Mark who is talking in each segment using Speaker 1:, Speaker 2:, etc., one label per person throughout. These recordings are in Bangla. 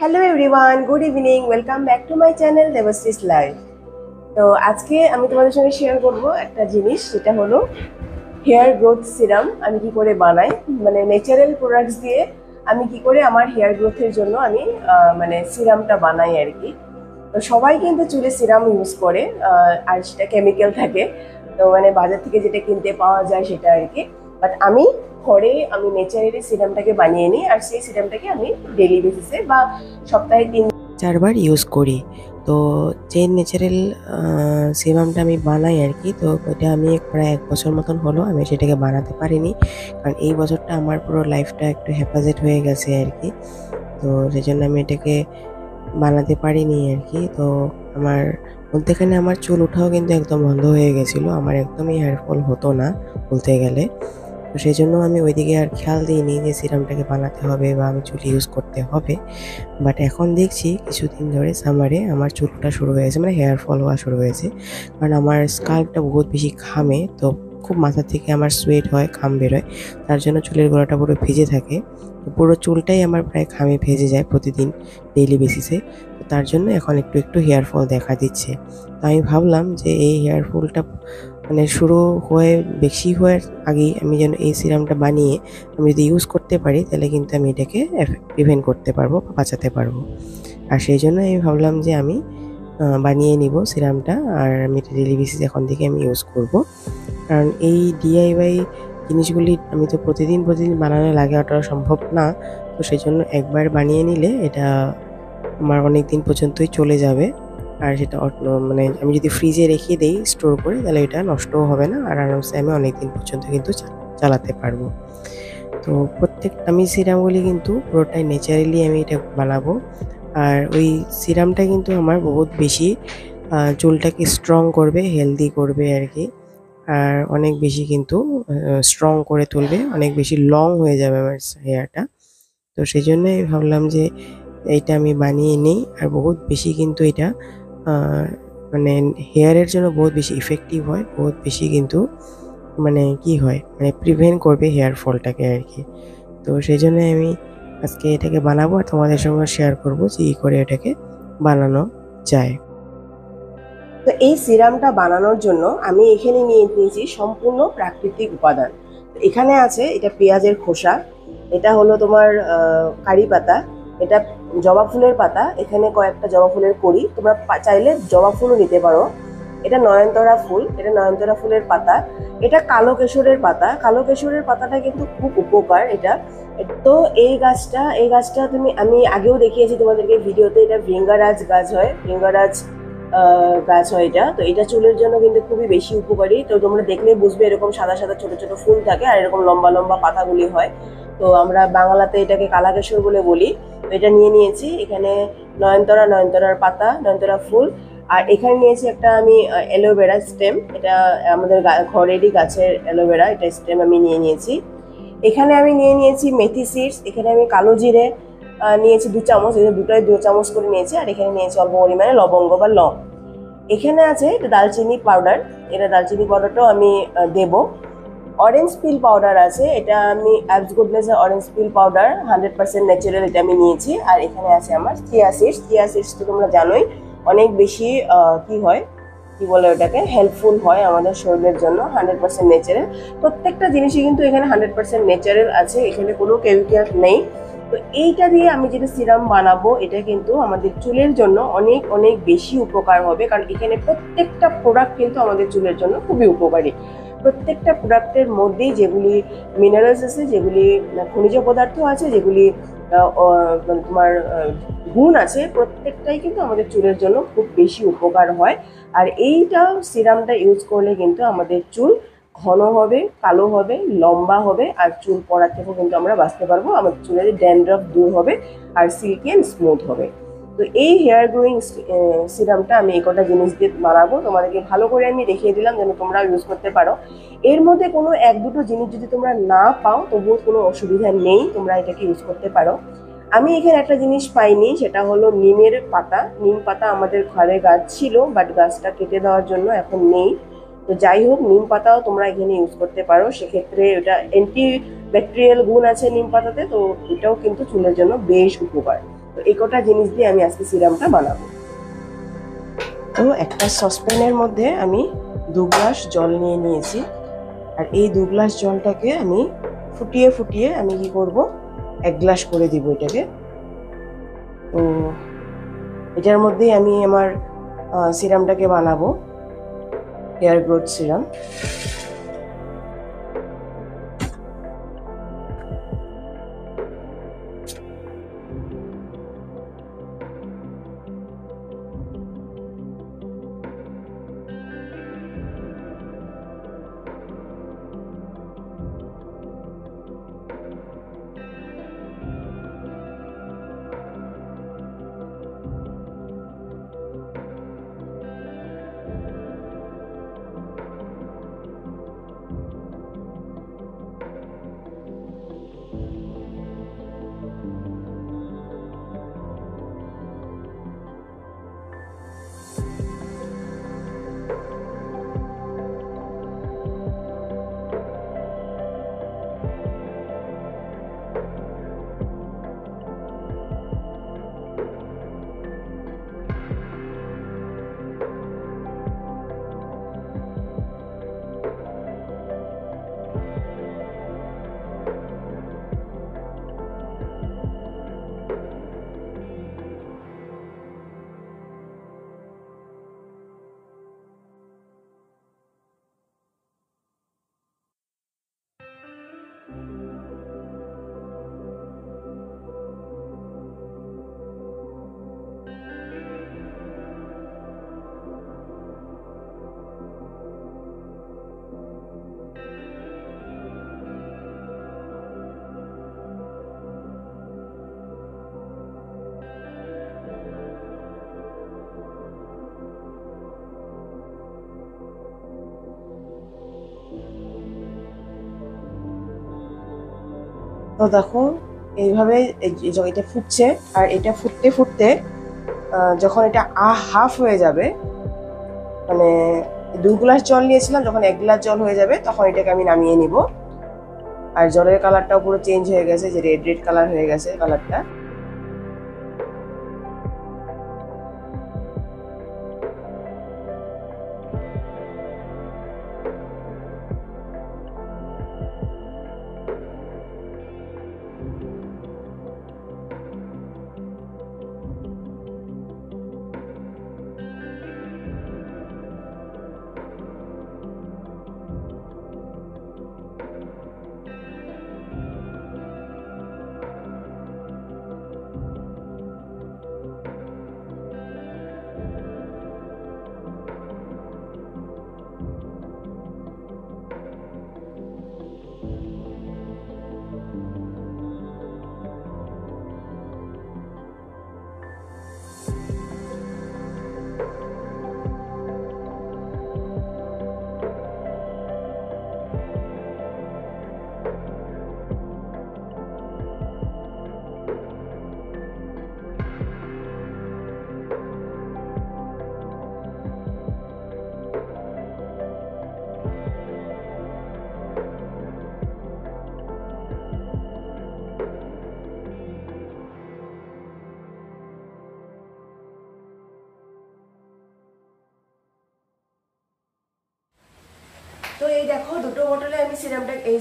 Speaker 1: Hello everyone, good evening. Welcome back to my channel Debashree's life. তো আজকে আমি তোমাদের সঙ্গে শেয়ার করব একটা জিনিস, যেটা হলো হেয়ার গ্রোথ সিরাম। আমি কি করে বানাই, মানে ন্যাচারাল প্রোডাক্টস দিয়ে আমি কি করে আমার হেয়ার গ্রোথের জন্য আমি মানে সিরামটা বানাই আর কি। তো সবাই কিন্তু চুলে সিরাম ইউজ করে, আর সেটা কেমিক্যাল থাকে। তো মানে বাজার থেকে যেটা কিনতে পাওয়া যায় সেটা আর কি। বাট আমি ঘরে আমি ন্যাচারালি সিরামটাকে বানিয়ে নিই, আর সেই সিরামটাকে আমি ডেলি বেসিসে বা সপ্তাহে 3-4 বার ইউজ করি। তো যে ন্যাচারাল সিরামটা আমি বানাই আর কি, তো ওইটা আমি প্রায় 1 বছর মতন হলো আমি সেটাকে বানাতে পারিনি, কারণ এই বছরটা আমার পুরো লাইফটা একটু হেফাজত হয়ে গেছে আর কি। তো সেই জন্য আমি এটাকে বানাতে পারিনি আর কি। তো আমার মধ্যেখানে আমার চুল ওঠাও কিন্তু একদম বন্ধ হয়ে গেছিলো, আমার একদমই হেয়ার ফল হতো না বলতে গেলে। তো সেই জন্য আমি ওইদিকে আর খেয়াল দিইনি যে সিরামটাকে বানাতে হবে বা আমি চুল ইউজ করতে হবে। বাট এখন দেখছি কিছুদিন ধরে সামারে আমার চুল ওঠা শুরু হয়েছে, মানে হেয়ার ফল হওয়া শুরু হয়েছে, কারণ আমার স্কাল্পটা বহুত বেশি ঘামে। তো খুব মাথা থেকে আমার সোয়েট হয়, ঘাম বেরোয়, তার জন্য চুলের গোড়াটা পুরো ভিজে থাকে। তো পুরো চুলটাই আমার প্রায় ঘামে ভেজে যায় প্রতিদিন ডেইলি বেসিসে। তো তার জন্য এখন একটু একটু হেয়ার ফল দেখা দিচ্ছে। তো আমি ভাবলাম যে এই হেয়ার ফলটা মানে শুরু হয়ে বেশি হওয়ার আগেই আমি যেন এই সিরামটা বানিয়ে আমি যদি ইউজ করতে পারি, তাহলে কিন্তু আমি এটাকে প্রিভেন্ট করতে পারবো বা বাঁচাতে পারবো। আর সেই জন্য আমি ভাবলাম যে আমি বানিয়ে নিব সিরামটা, আর আমি এটা ডেইলি বেসিস এখন থেকে আমি ইউজ করব। কারণ এই ডিআইওয়াই জিনিসগুলি আমি তো প্রতিদিন প্রতিদিন বানানো লাগে, ওটা সম্ভব না। তো সেই জন্য একবার বানিয়ে নিলে এটা আমার অনেক দিন পর্যন্তই চলে যাবে। আর সেটা মানে আমি যদি ফ্রিজে রেখে দেই স্টোর করে, তাহলে এটা নষ্টও হবে না, আর আরামসে আমি অনেক দিন পর্যন্ত কিন্তু চালাতে পারবো। তো আমি সিরামগুলি কিন্তু পুরোটাই ন্যাচারালি আমি এটা বানাবো। আর ওই সিরামটা কিন্তু আমার বহুত বেশি চুলটাকে স্ট্রং করবে, হেলদি করবে আর কি। আর অনেক বেশি কিন্তু স্ট্রং করে তুলবে, অনেক বেশি লং হয়ে যাবে আমার হেয়ারটা। তো সেই জন্যই ভাবলাম যে এইটা আমি বানিয়ে নিই। আর বহুত বেশি কিন্তু এটা মানে হেয়ারের জন্য বহুত বেশি ইফেক্টিভ হয়, বহুত বেশি কিন্তু মানে কি হয়, মানে প্রিভেন্ট করবে হেয়ার ফলটাকে আর কি। তো সেই জন্য আমি আজকে এটাকে বানাবো আর তোমাদের সঙ্গে শেয়ার করবো যে কী করে এটাকে বানানো যায়। তো এই সিরামটা বানানোর জন্য আমি এখানে নিয়ে নিয়েছি সম্পূর্ণ প্রাকৃতিক উপাদান। এখানে আছে এটা পেঁয়াজের খোসা, এটা হলো তোমার কারি পাতা, এটা জবা ফুলের পাতা, এখানে কয়েকটা জবা ফুলের কড়ি, তোমরা চাইলে জবা ফুলও নিতে পারো। এটা নয়নতারা ফুল, এটা নয়নতারা ফুলের পাতা। এটা কালো কেশরের পাতা, কালো কেশরের পাতাটা কিন্তু খুব উপকার এটা। তো এই গাছটা আমি আগেও দেখিয়েছি তোমাদেরকে ভিডিওতে, এটা ভৃঙ্গারাজ গাছ হয়, ভৃঙ্গারাজ গাছ হয় এটা। তো এটা চুলের জন্য কিন্তু খুবই বেশি উপকারী। তো তোমরা দেখলেই বুঝবে, এরকম সাদা সাদা ছোট ছোট ফুল থাকে আর এরকম লম্বা লম্বা পাতাগুলি হয়। তো আমরা বাংলাতে এটাকে কালাকেশর বলে বলি। তো এটা নিয়ে নিয়েছি, এখানে নয়নতারার পাতা, নয়নতারা ফুল। আর এখানে নিয়েছি একটা আমি অ্যালোভেরা স্টেম, এটা আমাদের ঘরেরই গাছের অ্যালোভেরা, এটা স্টেম আমি নিয়ে নিয়েছি। এখানে আমি নিয়ে নিয়েছি মেথি সিডস, এখানে আমি কালো জিরে নিয়েছি 2 চামচ, এটা দুটোই 2 চামচ করে নিয়েছি। আর এখানে নিয়েছি অল্প পরিমাণে লবঙ্গ বা লং। এখানে আছে এটা দালচিনি পাউডার, এটা দালচিনি পাউডারটাও আমি দেব। অরেঞ্জ পিল পাউডার আছে, এটা আমি অ্যাবস গুডনেসের অরেঞ্জ পিল পাউডার 100% ন্যাচারাল, এটা আমি নিয়েছি। আর এখানে আছে আমার চিয়া সিডস, চিয়া সিডস তো তোমরা জানোই অনেক বেশি কি হয়, কি বলে ওটাকে, হেল্পফুল হয় আমাদের শরীরের জন্য, 100% ন্যাচারাল। প্রত্যেকটা জিনিসই কিন্তু এখানে 100% ন্যাচারাল আছে, এখানে কোনো কেমিক্যাল নেই। তো এইটা দিয়ে আমি যেটা সিরাম বানাবো, এটা কিন্তু আমাদের চুলের জন্য অনেক অনেক বেশি উপকার হবে, কারণ এখানে প্রত্যেকটা প্রোডাক্ট কিন্তু আমাদের চুলের জন্য খুবই উপকারী। প্রত্যেকটা প্রোডাক্টের মধ্যেই যেগুলি মিনারেলস আছে, যেগুলি খনিজ পদার্থ আছে, যেগুলি মানে তোমার গুণ আছে, প্রত্যেকটাই কিন্তু আমাদের চুলের জন্য খুব বেশি উপকার হয়। আর এইটা সিরামটা ইউজ করলে কিন্তু আমাদের চুল ঘন হবে, কালো হবে, লম্বা হবে, আর চুল পড়ার থেকেও কিন্তু আমরা বাঁচতে পারবো, আমাদের চুলের ড্যান্ড্রাফ দূর হবে, আর সিল্কি অ্যান্ড স্মুথ হবে। তো এই হেয়ার গ্রোয়িং সিরামটা আমি এই কটা জিনিস দিয়ে বানাবো, তোমাদেরকে ভালো করে আমি দেখিয়ে দিলাম যেন তোমরাও ইউজ করতে পারো। এর মধ্যে কোনো 1-2টো জিনিস যদি তোমরা না পাও, তবুও কোনো অসুবিধা নেই, তোমরা এটাকে ইউজ করতে পারো। আমি এখানে একটা জিনিস পাইনি, সেটা হলো নিমের পাতা। নিম পাতা আমাদের ঘরে গাছ ছিল, বাট গাছটা কেটে দেওয়ার জন্য এখন নেই। তো যাই হোক, নিম পাতাও তোমরা এখানে ইউজ করতে পারো, সেক্ষেত্রে এটা অ্যান্টি ব্যাকটেরিয়াল গুণ আছে নিম পাতাতে, তো এটাও কিন্তু চুলের জন্য বেশ উপকার। তো এই কটা জিনিস দিয়ে আমি আজকে সিরামটা বানাবো। তো একটা সসপ্যানের মধ্যে আমি 2 গ্লাস জল নিয়ে নিয়েছি, আর এই 2 গ্লাস জলটাকে আমি ফুটিয়ে ফুটিয়ে আমি কি করব, 1 গ্লাস করে দিব এটাকে। তো এটার মধ্যেই আমি আমার সিরামটাকে বানাবো, হেয়ার গ্রোথ সিরাম। তো দেখো এইভাবে এটা ফুটছে, আর এটা ফুটতে ফুটতে যখন এটা হাফ হয়ে যাবে, মানে 2 গ্লাস জল নিয়েছিলাম, যখন 1 গ্লাস জল হয়ে যাবে তখন এটাকে আমি নামিয়ে নিব। আর জলের কালারটাও পুরো চেঞ্জ হয়ে গেছে, যে রেড রেড কালার হয়ে গেছে কালারটা। তো এই দেখো দুটো বোতলে আমি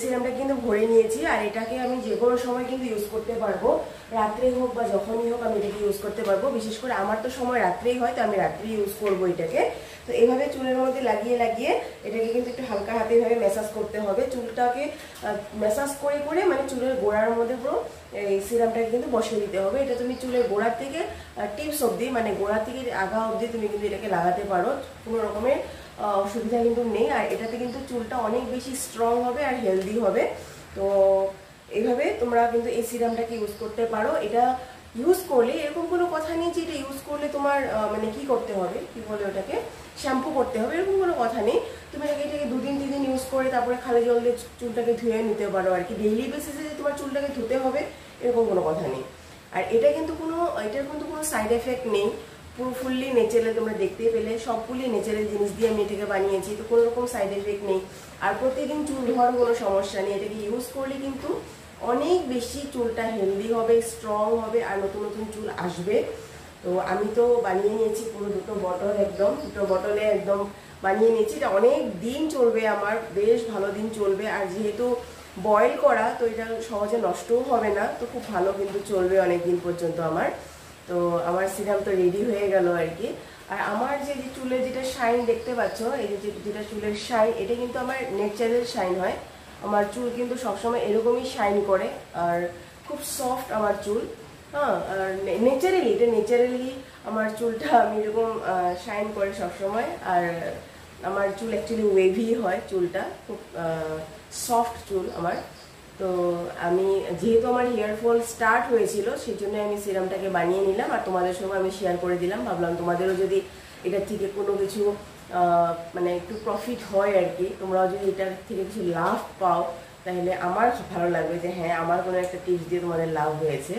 Speaker 1: সিরামটা কিন্তু ভরে নিয়েছি, আর এটাকে আমি যে কোনো সময় কিন্তু ইউজ করতে পারবো, রাত্রে হোক বা যখনই হোক আমি এটাকে ইউজ করতে পারবো। বিশেষ করে আমার তো সময় রাত্রেই হয়, তো আমি রাত্রেই ইউজ করবো এটাকে। তো এইভাবে চুলের মধ্যে লাগিয়ে লাগিয়ে এটাকে কিন্তু একটু হালকা হাতে এইভাবে ম্যাসাজ করতে হবে। চুলটাকে ম্যাসাজ করে করে মানে চুলের গোড়ার মধ্যে পুরো এই সিরামটাকে কিন্তু বসিয়ে দিতে হবে। এটা তুমি চুলের গোড়ার থেকে টিপস অবধি, মানে গোড়া থেকে আগা অবধি তুমি কিন্তু এটাকে লাগাতে পারো, কোনো রকমের অসুবিধা কিন্তু নেই। আর এটাতে কিন্তু চুলটা অনেক বেশি স্ট্রং হবে আর হেলদি হবে। তো এইভাবে তোমরা কিন্তু এই সিরামটাকে ইউজ করতে পারো। এটা ইউজ করলে এরকম কোনো কথা নেই যে এটা ইউজ করলে তোমার মানে কি করতে হবে, কি বলে ওটাকে, শ্যাম্পু করতে হবে, এরকম কোনো কথা নেই। তুমি এটাকে 2 দিন 3 দিন ইউজ করে তারপরে খালি জল দিয়ে চুলটাকে ধুয়ে নিতে পারো আর কি। ডেইলি বেসিসে যে তোমার চুলটাকে ধুতে হবে এরকম কোনো কথা নেই। আর এটার কিন্তু কোনো সাইড এফেক্ট নেই, পুরো ফুললি নেচারাল। তোমরা দেখতেই পেলে সবগুলি নেচারাল জিনিস দিয়ে আমি এটাকে বানিয়েছি, তো কোনো রকম সাইড এফেক্ট নেই। আর প্রতিদিন চুল ধোয়ার কোনো সমস্যা নেই। এটাকে ইউজ করলে কিন্তু অনেক বেশি চুলটা হেলদি হবে, স্ট্রং হবে, আর নতুন নতুন চুল আসবে। তো আমি তো বানিয়ে নিয়েছি পুরো দুটো বটলে একদম বানিয়ে নিয়েছি। এটা অনেক দিন চলবে, আমার বেশ ভালো দিন চলবে। আর যেহেতু বয়েল করা, তো এটা সহজে নষ্টও হবে না, তো খুব ভালো কিন্তু চলবে অনেক দিন পর্যন্ত আমার। তো আমার সিরাম তো রেডি হয়ে গেল আর কি। আর আমার যে চুলের যেটা শাইন দেখতে পাচ্ছ, এই যে যেটা চুলের শাইন, এটা কিন্তু আমার ন্যাচারাল শাইন হয়। আমার চুল কিন্তু সবসময় এরকমই শাইন করে, আর খুব সফট আমার চুল। হ্যাঁ, আর এটা ন্যাচারালি আমার চুলটা আমি এরকম শাইন করে সবসময়। আর আমার চুল অ্যাকচুয়ালি ওয়েভি হয়, চুলটা খুব সফট চুল আমার। তো আমি যেহেতু আমার হেয়ার ফল স্টার্ট হয়েছিল, সেই জন্য আমি সিরামটাকে বানিয়ে নিলাম আর তোমাদের সঙ্গে আমি শেয়ার করে দিলাম। ভাবলাম তোমাদেরও যদি এটার থেকে কোনো কিছু মানে একটু প্রফিট হয় আর কি, তোমরাও যদি এটার থেকে কিছু লাভ পাও, তাহলে আমার ভালো লাগবে যে হ্যাঁ, আমার কোনো একটা টিপস দিয়ে তোমাদের লাভ হয়েছে।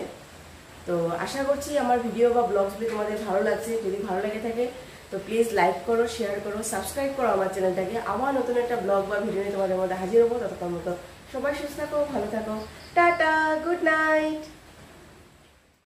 Speaker 1: তো আশা করছি আমার ভিডিও বা ব্লগসগুলি তোমাদের ভালো লাগছে। যদি ভালো লেগে থাকে তো প্লিজ লাইক করো, শেয়ার করো, সাবস্ক্রাইব করো আমার চ্যানেলটাকে। আবার নতুন একটা ব্লগ বা ভিডিও নিয়ে তোমাদের মধ্যে হাজির হবো। ততক্ষণ মতো সবাই সুস্থ থাকো, ভালো থাকো, টাটা, গুড নাইট।